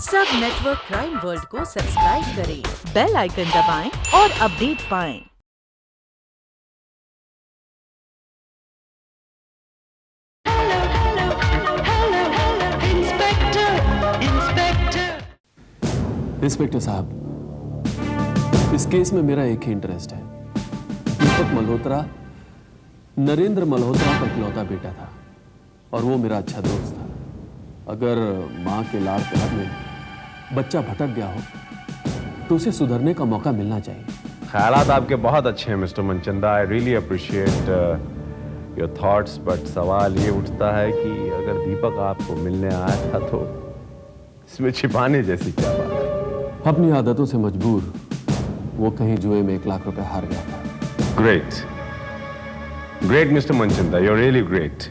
सब network crime world को subscribe करें, बेल आइकन दबाएं और अपडेट पाएं। इंस्पेक्टर साहब, इस केस में मेरा एक ही इंटरेस्ट है। दीपक मल्होत्रा नरेंद्र मल्होत्रा का इकलौता बेटा था और वो मेरा अच्छा दोस्त था। अगर मां के लाड़ प्यार में बच्चा भटक गया हो तो उसे सुधरने का मौका मिलना चाहिए। ख्यालात आपके बहुत अच्छे हैं mister Manchanda. I really appreciate your thoughts, but सवाल ये उठता है कि अगर दीपक आपको मिलने आया था तो इसमें छिपाने जैसी क्या बात है? अपनी आदतों से मजबूर वो कहीं जुए में 1 लाख रुपए हार गया था। Great mister Manchanda, you are really great.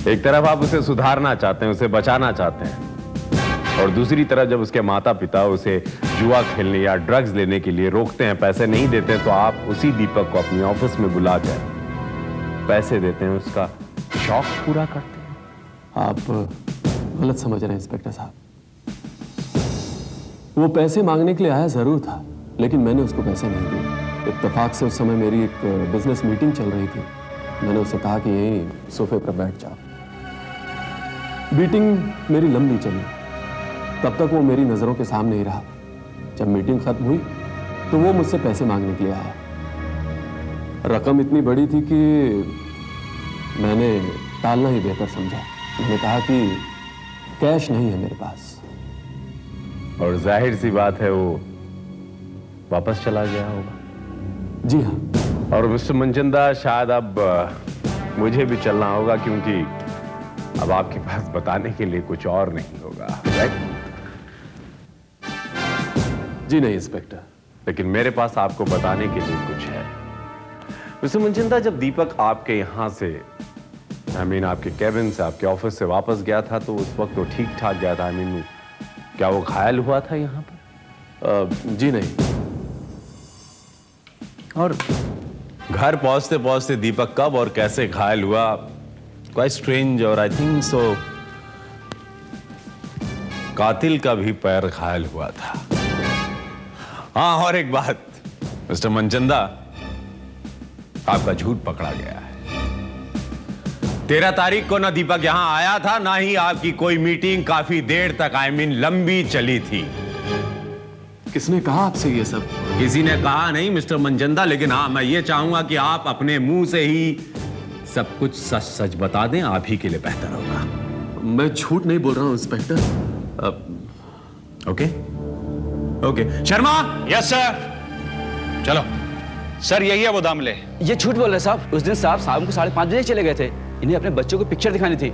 एक तरफ आप उसे सुधारना चाहते हैं, उसे बचाना चाहते हैं, और दूसरी तरफ जब उसके माता पिता उसे जुआ खेलने या ड्रग्स लेने के लिए रोकते हैं, पैसे नहीं देते, तो आप उसी दीपक को अपनी ऑफिस में बुलाकर पैसे देते हैं, उसका शौक पूरा करते हैं। आप गलत समझ रहे हैं इंस्पेक्टर साहब। वो पैसे मांगने के लिए आया जरूर था, लेकिन मैंने उसको पैसे नहीं दिए। इत्तेफाक से उस समय मेरी एक बिजनेस मीटिंग चल रही थी। मैंने उससे कहा कि यहीं सोफे पर बैठ जाओ। मीटिंग मेरी लंबी चली, तब तक वो मेरी नजरों के सामने ही रहा। जब मीटिंग खत्म हुई तो वो मुझसे पैसे मांगने के लिए आया। रकम इतनी बड़ी थी कि मैंने टालना ही बेहतर समझा। मैंने कहा कि कैश नहीं है मेरे पास। और जाहिर सी बात है वो वापस चला गया होगा। जी हाँ। और मिस्टर मनचंदा, शायद अब मुझे भी चलना होगा, क्योंकि अब आपके पास बताने के लिए कुछ और नहीं होगा, राइट? जी नहीं इंस्पेक्टर, लेकिन मेरे पास आपको बताने के लिए कुछ है। मिस्टर मनचंदा, जब दीपक आपके यहां से आपके केबिन से, आपके ऑफिस से वापस गया था, तो उस वक्त वो ठीक ठाक गया था। क्या वो घायल हुआ था यहां पर? जी नहीं। और घर पहुंचते पहुंचते दीपक कब और कैसे घायल हुआ, क्वाइट स्ट्रेंज। और आई थिंक सो कातिल का भी पैर घायल हुआ था। हाँ, और एक बात मिस्टर मनचंदा, आपका झूठ पकड़ा गया है। 13 तारीख को ना दीपक यहां आया था, ना ही आपकी कोई मीटिंग काफी देर तक लंबी चली थी। किसने कहा आपसे ये सब? किसी ने कहा नहीं मिस्टर मनचंदा, लेकिन हाँ, मैं ये चाहूंगा कि आप अपने मुंह से ही सब कुछ सच सच बता दें, आप ही के लिए बेहतर होगा। मैं झूठ नहीं बोल रहा हूं inspector. Okay okay. Sharma. Yes sir. चलो सर, यही है वो दामले। ये झूठ बोल रहे साहब। उस दिन साहब शाम को 5:30 बजे चले गए थे। इन्हें अपने बच्चों को पिक्चर दिखानी थी।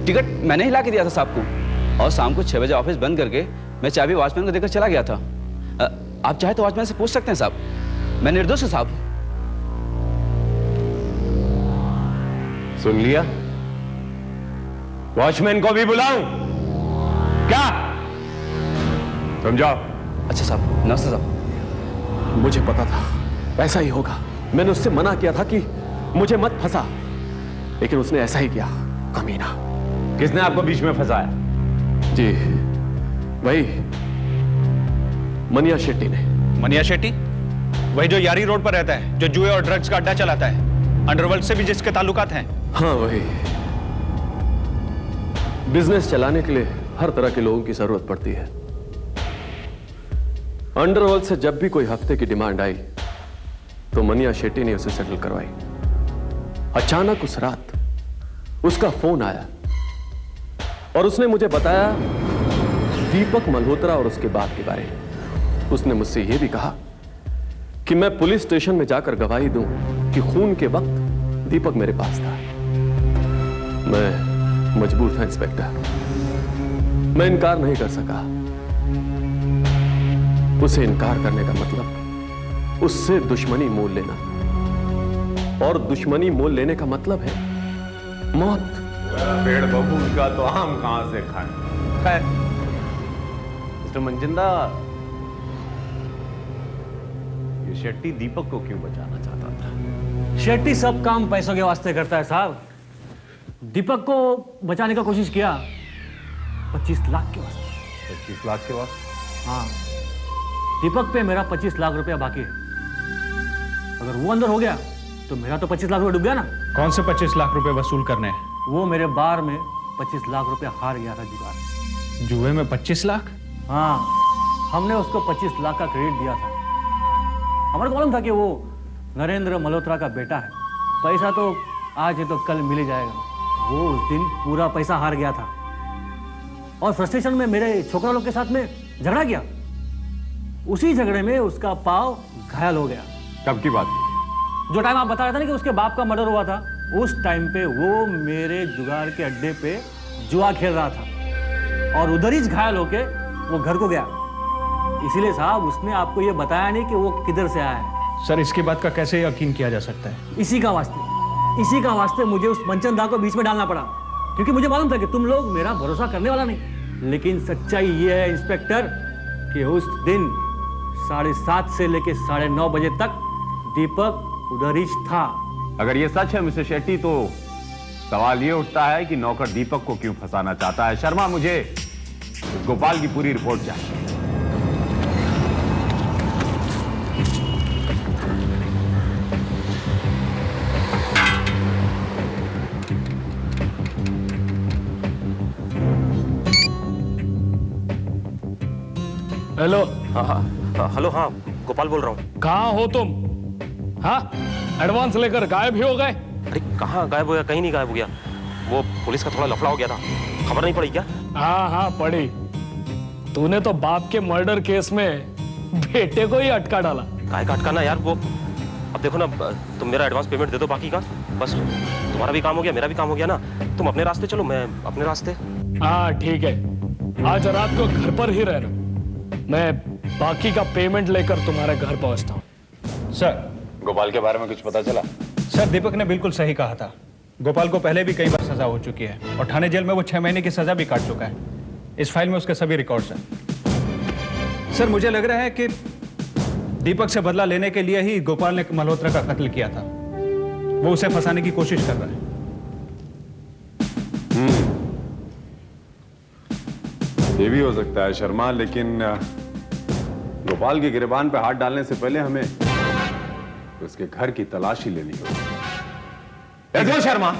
टिकट मैंने ही ला के दिया था साहब को, और शाम को 6 बजे ऑफिस बंद करके मैं चाबी वॉचमैन को देकर चला गया था। आप चाहे तो वॉचमैन से पूछ सकते हैं साहब, मैं निर्दोष हूं साहब। सुन लिया? वॉचमैन को भी बुलाऊं क्या? समझाओ। अच्छा साहब, नमस्ते साहब। मुझे पता था ऐसा ही होगा। मैंने उससे मना किया था कि मुझे मत फंसा, लेकिन उसने ऐसा ही किया, कमीना। किसने आपको बीच में फंसाया? जी वही मनिया शेट्टी ने। मनिया शेट्टी? वही जो यारी रोड पर रहता है, जो जुए और ड्रग्स का अड्डा चलाता है, अंडरवर्ल्ड से भी जिसके ताल्लुकात हैं। हाँ वही। बिजनेस चलाने के लिए हर तरह के लोगों की जरूरत पड़ती है। अंडरवर्ल्ड से जब भी कोई हफ्ते की डिमांड आई तो मनिया शेट्टी ने उसे सेटल करवाई। अचानक उस रात उसका फोन आया और उसने मुझे बताया दीपक मल्होत्रा और उसके बाप के बारे में। उसने मुझसे यह भी कहा कि मैं पुलिस स्टेशन में जाकर गवाही दूं कि खून के वक्त दीपक मेरे पास था। मैं मजबूर था इंस्पेक्टर, मैं इनकार नहीं कर सका। उसे इनकार करने का मतलब उससे दुश्मनी मोल लेना, और दुश्मनी मोल लेने का मतलब है मौत। पेड़ बबूल का तो आम कहां से खाएं? खैर मिस्टर मनचंदा, ये शेट्टी दीपक को क्यों बचाना चाहता था? शेट्टी सब काम पैसों के वास्ते करता है साहब। दीपक को बचाने का कोशिश किया 25 लाख के वास्ते। 25 लाख के बाद? हाँ, दीपक पे मेरा 25 लाख रुपया बाकी है। अगर वो अंदर हो गया तो मेरा तो 25 लाख रुपया डूब गया ना। कौन से 25 लाख रुपए वसूल करने हैं? वो मेरे बार में 25 लाख रुपया हार गया था जुगाड़। जुए में 25 लाख? हाँ, हमने उसको 25 लाख का क्रेडिट दिया था। हमारे को मालूम था कि वो नरेंद्र मल्होत्रा का बेटा है। पैसा तो आज है तो कल मिल ही जाएगा। वो उस दिन पूरा पैसा हार गया था और फ्रस्ट्रेशन में मेरे छोकरा लोग के साथ में झगड़ा किया। उसी झगड़े में उसका पाँव घायल हो गया। कब की बात है? जो टाइम आप बता रहे थे ना कि उसके बाप का मर्डर हुआ था, उस टाइम पे वो मेरे जुगाड़ के अड्डे पे जुआ खेल रहा था और उधर ही घायल होके वो घर को गया। इसीलिए साहब उसने आपको ये बताया नहीं कि वो किधर से आया है। सर, इसकी बात का कैसे यकीन किया जा सकता है? इसी का वास्ते मुझे उस मंचन दा को बीच में डालना पड़ा, क्योंकि मुझे मालूम था कि तुम लोग मेरा भरोसा करने वाला नहीं। लेकिन सच्चाई ये है इंस्पेक्टर कि उस दिन 7:30 से लेकर 9:30 बजे तक दीपक उधर ही था। अगर ये सच है मिस्टर शेट्टी, तो सवाल ये उठता है कि नौकर दीपक को क्यों फंसाना चाहता है। शर्मा, मुझे इस गोपाल की पूरी रिपोर्ट चाहिए। हेलो। हाँ, हेलो। हाँ, गोपाल बोल रहा हूँ। कहाँ हो तुम? हाँ, एडवांस लेकर गायब ही हो गए। अरे कहाँ गायब हो गया? कहीं नहीं गायब हो गया। वो पुलिस का थोड़ा लफड़ा हो गया था, खबर नहीं पड़ी क्या? हाँ हाँ पड़ी। तूने तो बाप के मर्डर केस में बेटे को ही अटका डाला। काहे का अटकाना यार? वो अब देखो ना, तुम मेरा एडवांस पेमेंट दे दो, बाकी का बस तुम्हारा भी काम हो गया, मेरा भी काम हो गया ना। तुम अपने रास्ते चलो, मैं अपने रास्ते। हाँ ठीक है, आज रात को घर पर ही रहना। मैं बाकी का पेमेंट लेकर तुम्हारे घर पहुंचता हूँ। सर, गोपाल के बारे में कुछ पता चला? सर दीपक ने बिल्कुल सही कहा था। गोपाल को पहले भी कई बार सजा हो चुकी है और थाने जेल में वो 6 महीने की सजा भी काट चुका है। इस फाइल में उसके सभी रिकॉर्ड्स हैं। सर, मुझे लग रहा है कि दीपक से बदला लेने के लिए ही गोपाल ने मल्होत्रा का कत्ल किया था। वो उसे फंसाने की कोशिश कर रहा है। ये भी हो सकता है शर्मा, लेकिन गोपाल के गिरबान पे हाथ डालने से पहले हमें उसके घर की तलाशी लेनी होगी। देखो शर्मा,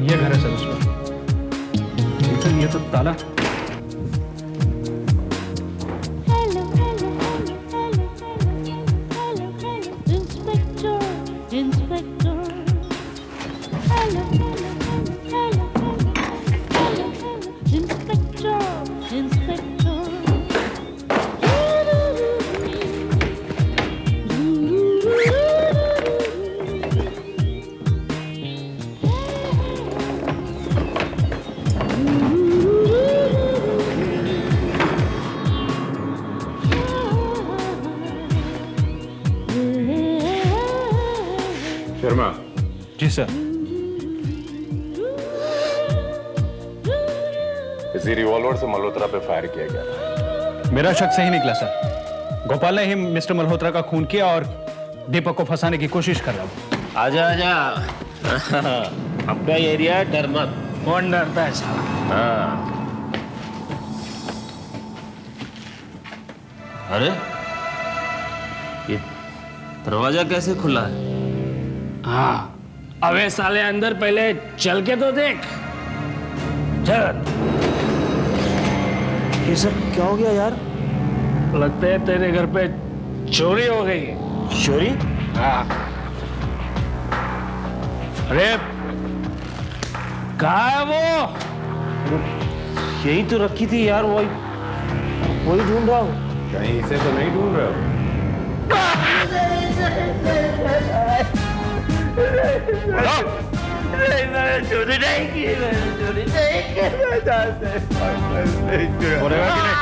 ये घर है सर उसका। ये तो ताला। शर्मा। जी सर। इसी रिवॉल्वर से मल्होत्रा पे फायर किया गया था। मेरा शक सही निकला सर। गोपाल ने ही मिस्टर मल्होत्रा का खून किया और दीपक को फंसाने की कोशिश कर रहा था। आजा आजा। आपका एरिया, डर मत। कौन डरता है साहब? हाँ। अरे ये दरवाजा कैसे खुला है? हाँ, अबे साले अंदर पहले चल के तो देख। चल। ये सब क्या हो गया यार? लगता है तेरे घर पे चोरी हो गई है। चोरी? हाँ। अरे कहाँ है वो? यही तो रखी थी यार, वही ढूंढ रहा हूँ। कहीं इसे तो नहीं ढूंढ रहे हो? चोरी नहीं की, चोरी नहीं की। बोलेगा कि नहीं?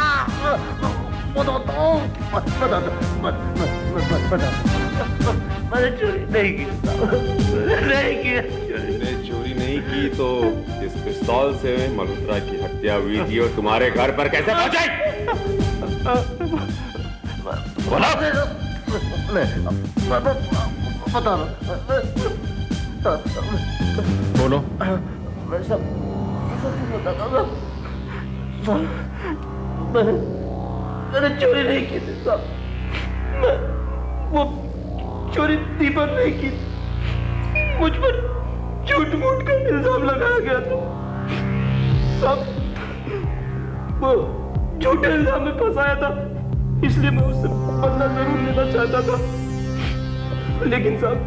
मैंने चोरी नहीं की, नहीं की। तुमने चोरी नहीं की तो इस पिस्तौल से मल्होत्रा की हत्या हुई थी और तुम्हारे घर पर कैसे पहुंचाई? बोला बताना। बोलो। मैं सब बताता था। मैंने चोरी नहीं की थी साहब। वो चोरी दीपक ने की। मुझ पर झूठ मूठ का इल्जाम लगाया गया था साहब। वो झूठे इल्जाम में फंसाया था, इसलिए मैं उससे बदला जरूर लेना चाहता था, लेकिन साहब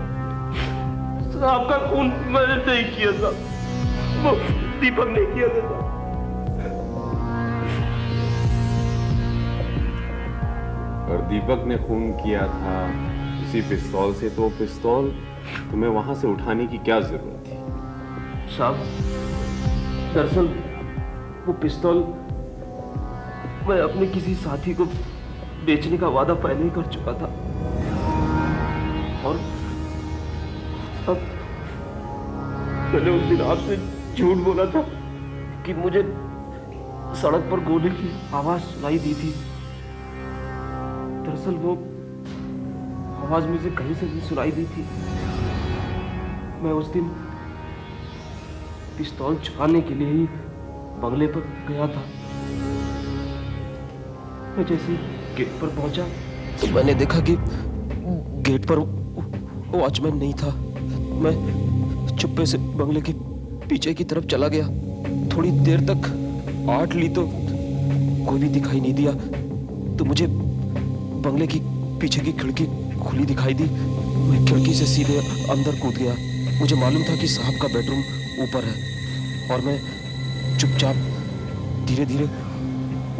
आपका खून मैंने नहीं किया साहब, वो दीपक ने किया था साहब। और दीपक ने खून किया था उसी पिस्तौल से, तो पिस्तौल तुम्हें वहां से उठाने की क्या जरूरत थी? साहब दरअसल वो पिस्तौल मैं अपने किसी साथी को बेचने का वादा पहले ही कर चुका था, और अब मैंने उस दिन आपसे झूठ बोला था कि मुझे सड़क पर गोली की आवाज सुनाई दी थी। दरअसल वो आवाज मुझे कहीं से भी सुनाई दी थी। मैं उस दिन पिस्तौल चुराने के लिए ही बंगले पर गया था। मैं जैसे गेट पर पहुंचा तो मैंने देखा कि गेट पर वॉचमैन नहीं था। मैं चुप्पे से बंगले के पीछे की तरफ चला गया। थोड़ी देर तक आट ली तो कोई भी दिखाई नहीं दिया, तो मुझे बंगले की पीछे की खिड़की खुली दिखाई दी। मैं खिड़की से सीधे अंदर कूद गया। मुझे मालूम था कि साहब का बेडरूम ऊपर है, और मैं चुपचाप धीरे धीरे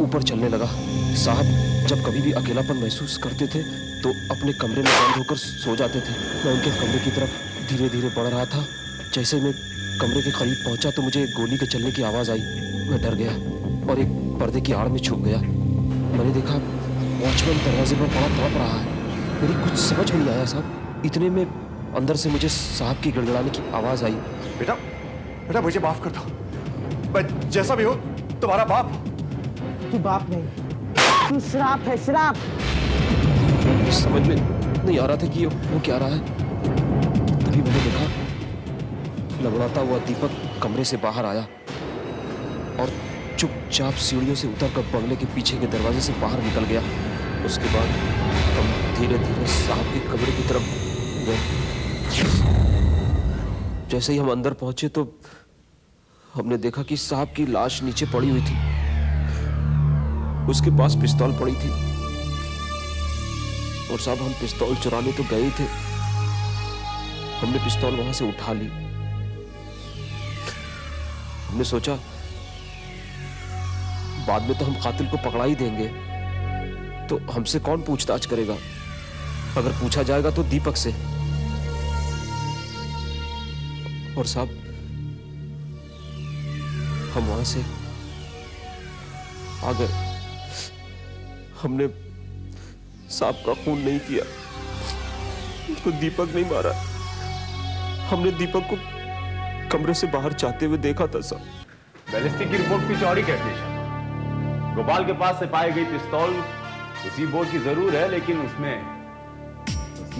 ऊपर चलने लगा। साहब जब कभी भी अकेलापन महसूस करते थे तो अपने कमरे में बंद होकर सो जाते थे। मैं उनके कमरे की तरफ धीरे धीरे बढ़ रहा था। जैसे मैं कमरे के करीब पहुंचा तो मुझे गोली के चलने की आवाज आई। मैं डर गया और एक पर्दे की आड़ में छुप गया। मैंने देखा वॉचमैन दरवाजे पर पड़ा तड़प रहा है। मेरी कुछ समझ में नहीं आया साहब। इतने में अंदर से मुझे साहब की गिड़गिड़ाने की आवाज आई। बेटा बेटा मुझे माफ कर दो, मैं जैसा भी हो तुम्हारा बाप। तू बाप नहीं, तू श्राप है, श्राप। समझ में नहीं आ रहा था कि वो क्या रहा है। तभी मैंने देखा लंगड़ाता हुआ दीपक कमरे से बाहर आया और चुपचाप सीढ़ियों से उतरकर बंगले के पीछे के दरवाजे से बाहर निकल गया। उसके बाद हम धीरे धीरे साहब के कमरे की तरफ गए। जैसे ही हम अंदर पहुंचे तो हमने देखा कि साहब की लाश नीचे पड़ी हुई थी। उसके पास पिस्तौल पड़ी थी, और साहब हम पिस्तौल चुराने तो गए ही थे। हमने पिस्तौल वहां से उठा ली। हमने सोचा बाद में तो हम कातिल को पकड़ा ही देंगे, तो हमसे कौन पूछताछ करेगा। अगर पूछा जाएगा तो दीपक से। और साहब हम वहां से आ गए। हमने साहब का खून नहीं किया, उसको दीपक नहीं मारा। हमने दीपक को कमरे से बाहर जाते हुए देखा था साहब। बैलिस्टिक की रिपोर्ट कुछ और ही कहती है। गोपाल के पास से पाई गई पिस्तौल उसी बोर की जरूर है, लेकिन उसमें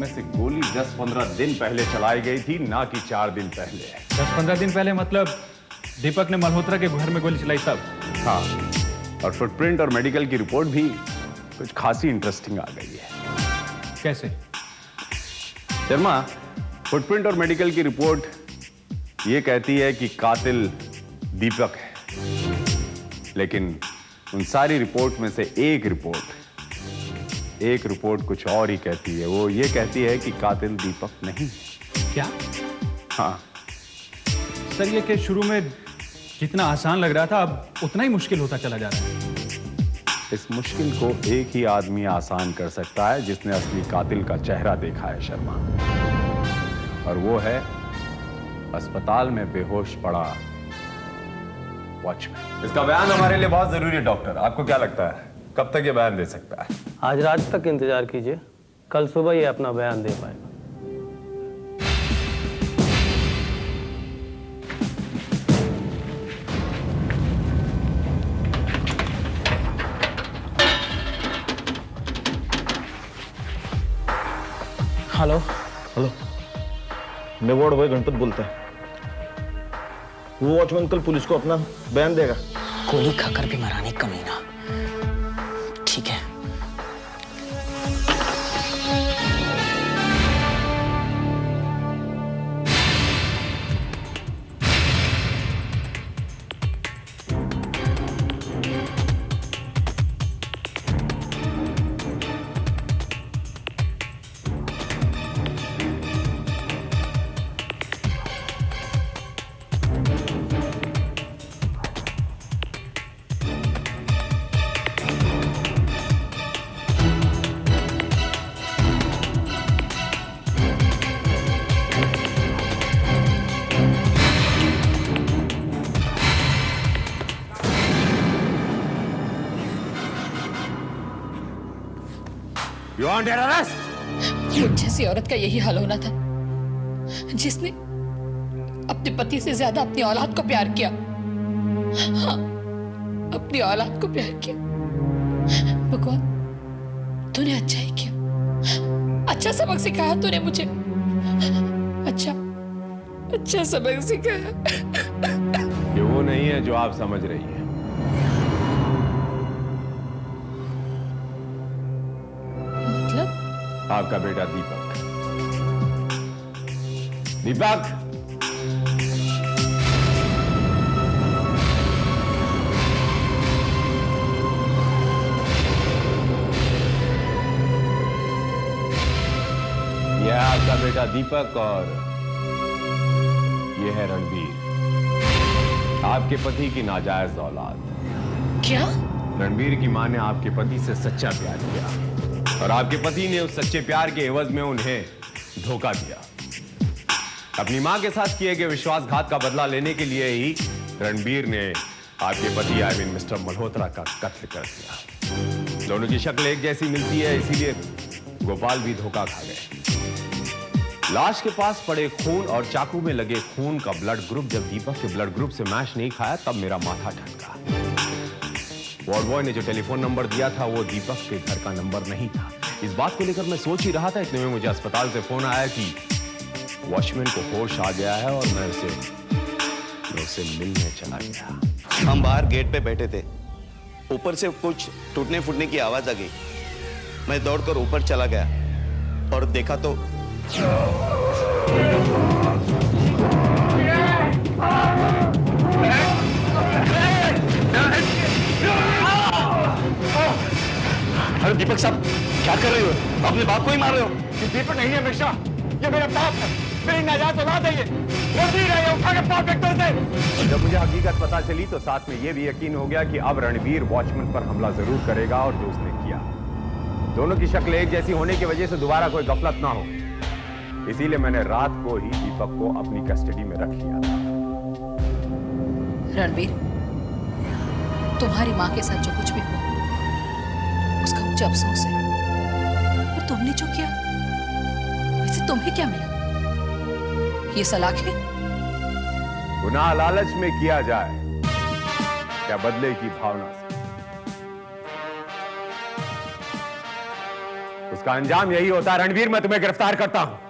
से गोली 10-15 दिन पहले चलाई गई थी, ना कि 4 दिन पहले। 10-15 दिन पहले मतलब दीपक ने मल्होत्रा के घर में गोली चलाई तब? हाँ, और फुटप्रिंट और मेडिकल की रिपोर्ट भी कुछ खासी इंटरेस्टिंग आ गई है। कैसे? शर्मा, फुटप्रिंट और मेडिकल की रिपोर्ट ये कहती है कि कातिल दीपक है, लेकिन उन सारी रिपोर्ट में से एक रिपोर्ट कुछ और ही कहती है। वो ये कहती है कि कातिल दीपक नहीं। क्या? हाँ सर, ये केस शुरू में जितना आसान लग रहा था अब उतना ही मुश्किल होता चला जा रहा है। इस मुश्किल को एक ही आदमी आसान कर सकता है जिसने असली कातिल का चेहरा देखा है शर्मा, और वो है अस्पताल में बेहोश पड़ा वॉचमैन। इसका बयान हमारे लिए बहुत जरूरी है डॉक्टर। आपको क्या लगता है कब तक ये बयान दे सकता है? आज रात तक इंतजार कीजिए, कल सुबह ये अपना बयान दे पाएगा। हेलो हेलो, मैं वार्ड बॉय गणपत बोलता है। वो वॉचमैन कल पुलिस को अपना बयान देगा। गोली खाकर भी मराने कमीना। ठीक है। You want an arrest? मुझ जैसी औरत का यही हाल होना था, जिसने अपने पति से ज्यादा अपनी औलाद को प्यार किया। हाँ, अपनी औलाद को प्यार किया। भगवान, तूने अच्छा ही किया। अच्छा सबक सिखाया तूने मुझे। अच्छा सबक सिखाया। ये वो नहीं है जो आप समझ रही हैं। आपका बेटा दीपक। दीपक, यह है आपका बेटा दीपक और यह है रणबीर, आपके पति की नाजायज औलाद। क्या? रणबीर की मां ने आपके पति से सच्चा प्यार किया और आपके पति ने उस सच्चे प्यार के एवज में उन्हें धोखा दिया। अपनी मां के साथ किए गए विश्वासघात का बदला लेने के लिए ही रणबीर ने आपके पति आई मीन मिस्टर मल्होत्रा का कत्ल कर दिया। दोनों की शक्ल एक जैसी मिलती है, इसीलिए गोपाल भी धोखा खा गए। लाश के पास पड़े खून और चाकू में लगे खून का ब्लड ग्रुप जब दीपक के ब्लड ग्रुप से मैच नहीं खाया, तब मेरा माथा ठनका। वार्ड बॉय ने जो टेलीफोन नंबर दिया था वो दीपक के घर का नंबर नहीं था। इस बात को लेकर मैं सोच ही रहा था, इतने में मुझे अस्पताल से फोन आया कि वॉचमैन को होश आ गया है और मैं उसे मिलने चला गया। हम बाहर गेट पे बैठे थे, ऊपर से कुछ टूटने फूटने की आवाज आ गई। मैं दौड़कर ऊपर चला गया और देखा तो अरे दीपक साहब, क्या कर रहे हो? अपने बाप को ही मार रहे हो। ये दीपक नहीं है मिश्रा, ये मेरा बाप है, मेरी नाजायज औलाद है। ये नहीं रहे, उठा के पाप फेंकते थे। जब मुझे हकीकत पता चली तो साथ में यह भी यकीन हो गया कि अब रणबीर वॉचमैन पर हमला जरूर करेगा और जो उसने किया। दोनों की शक्ल एक जैसी होने की वजह से दोबारा कोई गफलत ना हो, इसीलिए मैंने रात को ही दीपक को अपनी कस्टडी में रख लिया था। रणबीर, तुम्हारी मां के साथ जो कुछ भी हुआ उसका मुझे अफसोस है, और तुमने जो किया इससे तुम्हें क्या मिला? ये सलाख है? गुनाह लालच में किया जाए क्या बदले की भावना से, उसका अंजाम यही होता है। रणबीर, मैं तुम्हें गिरफ्तार करता हूं।